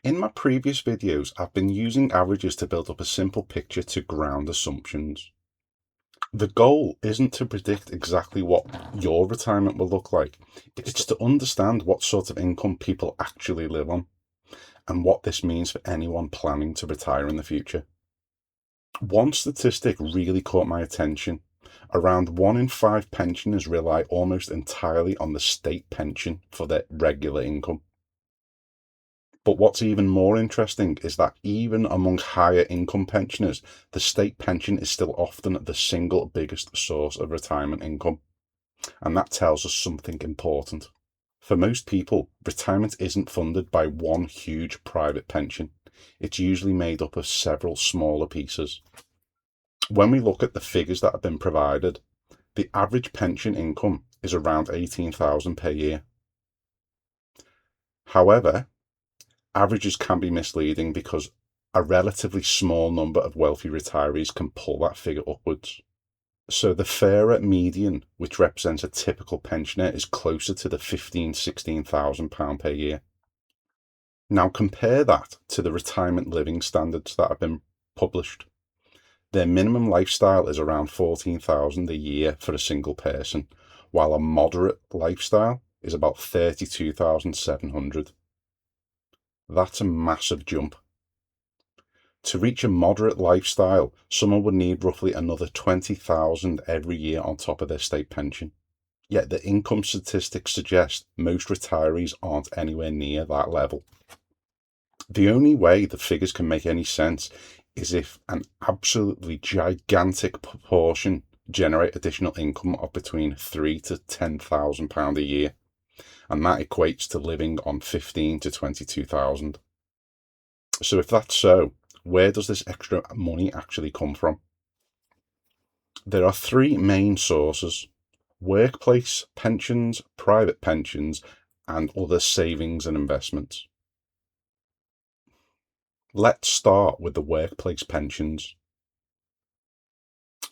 In my previous videos, I've been using averages to build up a simple picture to ground assumptions. The goal isn't to predict exactly what your retirement will look like. It's to understand what sort of income people actually live on and what this means for anyone planning to retire in the future. One statistic really caught my attention. Around 1 in 5 pensioners rely almost entirely on the state pension for their regular income. But what's even more interesting is that even among higher income pensioners, the state pension is still often the single biggest source of retirement income. And that tells us something important. For most people, retirement isn't funded by one huge private pension. It's usually made up of several smaller pieces. When we look at the figures that have been provided, the average pension income is around 18,000 per year. However, averages can be misleading because a relatively small number of wealthy retirees can pull that figure upwards. So the fairer median, which represents a typical pensioner, is closer to the £16,000 per year. Now compare that to the retirement living standards that have been published. Their minimum lifestyle is around 14,000 a year for a single person, while a moderate lifestyle is about 32,700. That's a massive jump. To reach a moderate lifestyle, someone would need roughly another 20,000 every year on top of their state pension. Yet the income statistics suggest most retirees aren't anywhere near that level. The only way the figures can make any sense is if an absolutely gigantic proportion generate additional income of between £3,000 to £10,000 a year, and that equates to living on 15 to 22,000. So if that's so, where does this extra money actually come from? There are three main sources: workplace pensions, private pensions, and other savings and investments. Let's start with the workplace pensions.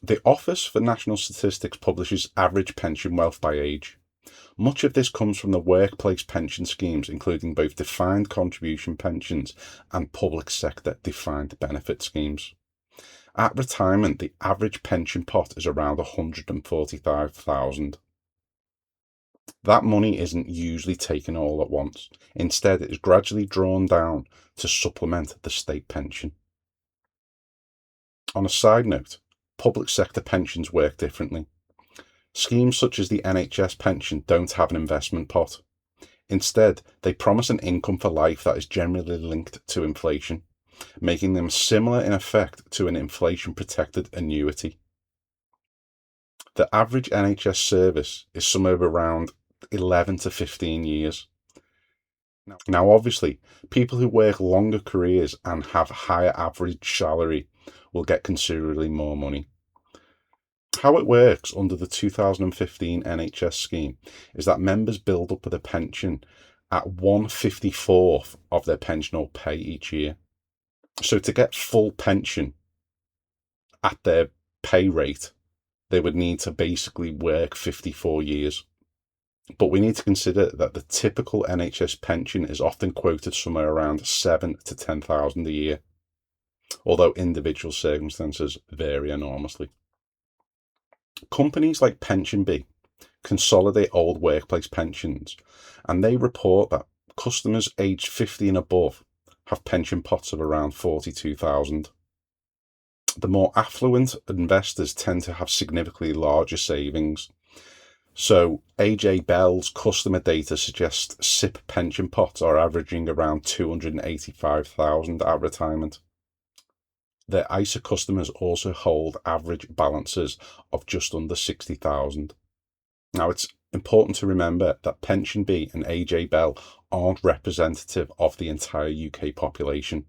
The Office for National Statistics publishes average pension wealth by age. Much of this comes from the workplace pension schemes, including both defined contribution pensions and public sector defined benefit schemes. At retirement, the average pension pot is around 145,000. That money isn't usually taken all at once. Instead, it is gradually drawn down to supplement the state pension. On a side note, public sector pensions work differently. Schemes such as the NHS pension don't have an investment pot. Instead, they promise an income for life that is generally linked to inflation, making them similar in effect to an inflation-protected annuity. The average NHS service is somewhere around 11 to 15 years. Now, obviously, people who work longer careers and have higher average salary will get considerably more money. How it works under the 2015 NHS scheme is that members build up their pension at 1/54th of their pensional pay each year. So to get full pension at their pay rate, they would need to basically work 54 years. But we need to consider that the typical NHS pension is often quoted somewhere around 7 to 10,000 a year, although individual circumstances vary enormously. Companies like PensionBee consolidate old workplace pensions, and they report that customers aged 50 and above have pension pots of around 42,000. The more affluent investors tend to have significantly larger savings. So AJ Bell's customer data suggests SIP pension pots are averaging around 285,000 at retirement. Their ISA customers also hold average balances of just under 60,000. Now, it's important to remember that PensionBee and AJ Bell aren't representative of the entire UK population.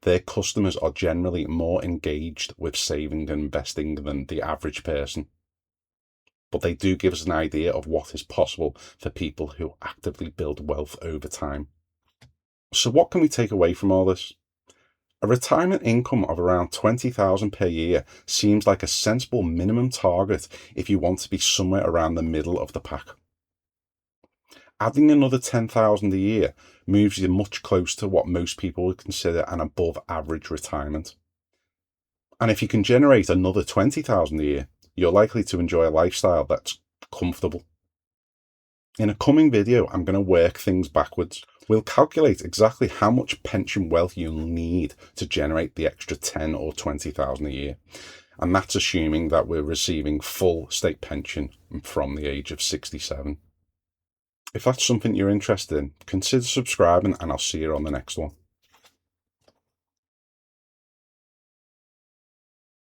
Their customers are generally more engaged with saving and investing than the average person. But they do give us an idea of what is possible for people who actively build wealth over time. So what can we take away from all this? A retirement income of around 20,000 per year seems like a sensible minimum target if you want to be somewhere around the middle of the pack. Adding another 10,000 a year moves you much closer to what most people would consider an above average retirement. And if you can generate another 20,000 a year, you're likely to enjoy a lifestyle that's comfortable. In a coming video, I'm going to work things backwards. We'll calculate exactly how much pension wealth you'll need to generate the extra 10 or 20,000 a year. And that's assuming that we're receiving full state pension from the age of 67. If that's something you're interested in, consider subscribing, and I'll see you on the next one.